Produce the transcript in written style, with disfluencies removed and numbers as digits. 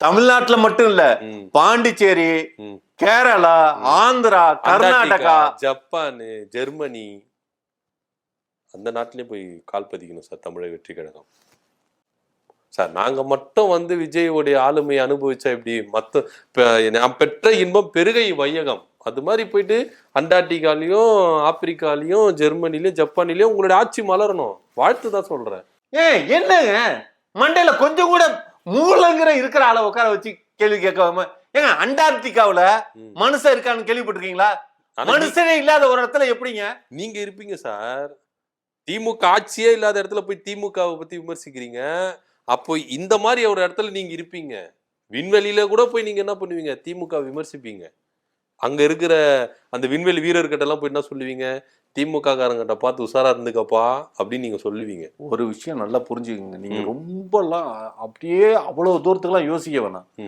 தமிழ்நாட்டுல மட்டும் இல்ல, பாண்டிச்சேரி, கேரளா, ஆந்திரா, கர்நாடகா, ஜப்பானு, ஜெர்மனி, அந்த நாட்டிலயும் போய் கால் பதிக்கணும் சார் தமிழக வெற்றி கழகம். சார் நாங்க மட்டும் வந்து விஜயோடைய ஆளுமையை அனுபவிச்சா எப்படி? நான் பெற்ற இன்பம் பெருகை வையகம் அது மாதிரி போயிட்டு அண்டார்டிகாலையும், ஆப்பிரிக்காலையும், ஜெர்மனிலையும், ஜப்பானிலையும் உங்களுடைய ஆட்சி மலரணும். வாழ்த்து தான் சொல்றேன். என்னங்க மண்டையில கொஞ்சம் கூட மூலங்கிற இருக்கிற ஆளை உட்கார வச்சு கேள்வி கேட்காம, ஏங்க அண்டார்டிகாவுல மனுஷன் இருக்கான்னு கேள்விப்பட்டிருக்கீங்களா? மனுஷனே இல்லாத ஒரு இடத்துல எப்படிங்க நீங்க இருப்பீங்க சார்? திமுக ஆட்சியே இல்லாத இடத்துல போய் திமுகவை பத்தி விமர்சிக்கிறீங்க. அப்போ இந்த மாதிரி ஒரு இடத்துல நீங்க இருப்பீங்க. விண்வெளியில கூட போய் நீங்க என்ன பண்ணுவீங்க? திமுக விமர்சிப்பீங்க. அங்க இருக்கிற அந்த விண்வெளி வீரர்கிட்ட எல்லாம் போய் என்ன சொல்லுவீங்க? திமுக காரங்கிட்ட பார்த்து உஷாரா இருந்துக்கப்பா அப்படின்னு நீங்க சொல்லுவீங்க. ஒரு விஷயம் நல்லா புரிஞ்சுக்கங்க, நீங்க ரொம்ப எல்லாம் அப்படியே அவ்வளவு தூரத்துக்கு எல்லாம் யோசிக்க வேணாம்.